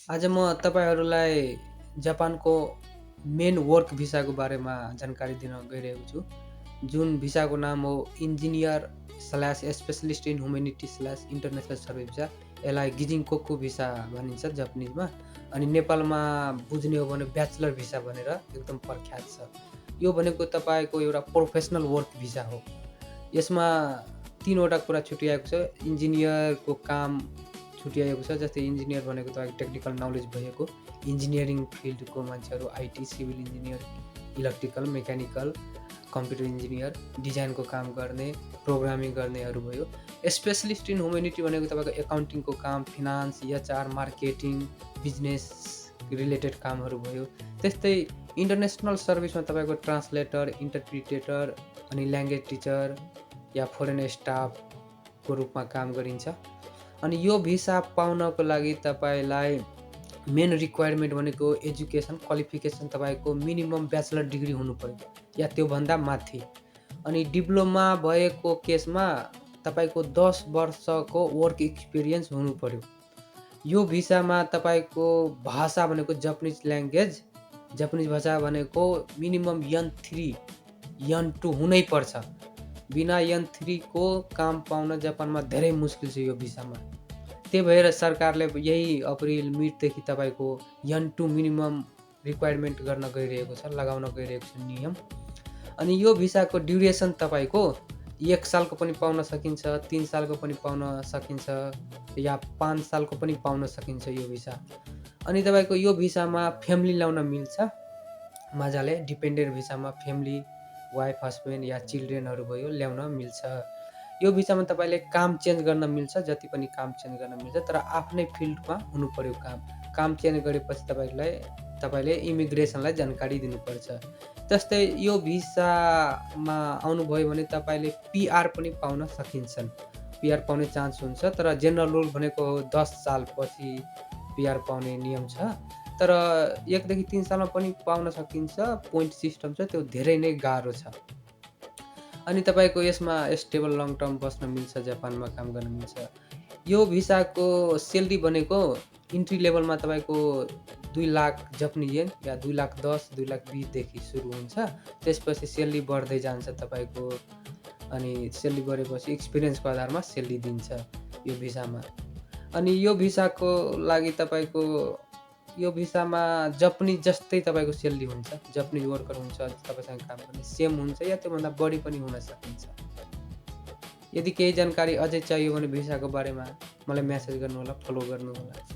आज म तपाईँहरूलाई जापानको मेन वर्क भिसाको बारेमा जानकारी दिन गइरहेको छु। जुन भिसाको नाम हो engineer slash specialist in humanity slash international service visa. यसलाई गिजिङकोकको भिसा भनिन्छ जापानिजमा। अनि नेपालमा बुझ्ने हो भने ब्याचलर भिसा भनेर एकदम प्रख्यात छ। यो भनेको तपाईँको एउटा प्रोफेसनल वर्क भिसा हो। यसमा 3 वटा कुरा छुट्याएको छ। इन्जिनियरको काम छुट्याएको छ। जस्तै इन्जिनियर भनेको तपाईँको टेक्निकल नलेज भएको, इन्जिनियरिङ फिल्डको मान्छेहरू IT, civil engineer, electrical, mechanical, computer engineer, डिजाइनको काम गर्ने, प्रोग्रामिङ गर्नेहरू भयो। स्पेसलिस्ट इन ह्युमेनिटी भनेको तपाईँको एकाउन्टिङको काम, finance, HR, marketing, business related कामहरू भयो। त्यस्तै इन्टरनेसनल सर्भिसमा तपाईँको ट्रान्सलेटर, इन्टरप्रिटेटर अनि ल्याङ्ग्वेज टिचर या फरेन स्टाफको रूपमा काम गरिन्छ। अनि यो भिसा पाउनको लागि तपाईँलाई मेन रिक्वायरमेन्ट भनेको एजुकेसन क्वालिफिकेसन तपाईँको मिनिमम ब्याचलर डिग्री हुनुपर्यो या त्योभन्दा माथि। अनि डिप्लोमा भएको केसमा तपाईँको 10 वर्षको वर्क एक्सपिरियन्स हुनुपर्यो। यो भिसामा तपाईँको भाषा भनेको जापानिज ल्याङ्ग्वेज, जापानिज भाषा भनेको मिनिमम N3 N2 हुनैपर्छ। बिना N3 को काम पाउन जापानमा धेरै मुस्किल छ यो भिसामा। त्यही भएर सरकारले यही अप्रिल मिडदेखि तपाईँको N2 मिनिमम रिक्वायरमेन्ट गर्न गइरहेको छ, लगाउन गइरहेको छ नियम। अनि यो भिसाको ड्युरेसन तपाईँको 1 सालको पनि पाउन सकिन्छ, 3 सालको पनि पाउन सकिन्छ या 5 सालको पनि पाउन सकिन्छ यो भिसा। अनि तपाईँको यो भिसामा फ्यामिली ल्याउन मिल्छ मजाले। डिपेन्डेन्ट भिसामा फ्यामिली, वाइफ, हस्बेन्ड या चिल्ड्रेनहरू भयो ल्याउन मिल्छ। यो भिसामा तपाईँले काम चेन्ज गर्न मिल्छ, जति पनि काम चेन्ज गर्न मिल्छ, तर आफ्नै फिल्डमा हुनुपर्यो काम। काम चेन्ज गरेपछि तपाईँले इमिग्रेसनलाई जानकारी दिनुपर्छ। जस्तै यो भिसामा आउनुभयो भने तपाईँले PR पनि पाउन सकिन्छन्। PR पाउने चान्स हुन्छ, तर जेनरल रुल भनेको 10 सालपछि PR पाउने नियम छ। तर 1 देखि 3 सालमा पनि पाउन सकिन्छ। पोइन्ट सिस्टम छ, त्यो धेरै नै गाह्रो छ। अनि तपाईँको यसमा स्टेबल लङ टर्म बस्न मिल्छ, जापानमा काम गर्न मिल्छ। यो भिसाको सेलेरी भनेको इन्ट्री लेभलमा तपाईँको 2 लाख जापानिज येन या 2,10,000 2,20,000 देखि सुरु हुन्छ। त्यसपछि सेलेरी बढ्दै जान्छ तपाईँको। अनि सेलेरी बढेपछि एक्सपिरियन्सको आधारमा सेलेरी दिन्छ यो भिसामा। अनि यो भिसाको लागि तपाईँको यो भिसामा जापानिज जस्तै तपाईँको सेलेरी हुन्छ। जापानिज वर्कर हुन्छ तपाईँसँग काम गर्ने, सेम हुन्छ या त्योभन्दा बढी पनि हुन सकिन्छ। यदि केही जानकारी अझै चाहियो भने भिसाको बारेमा मलाई म्यासेज गर्नुहोला, फलो गर्नुहोला।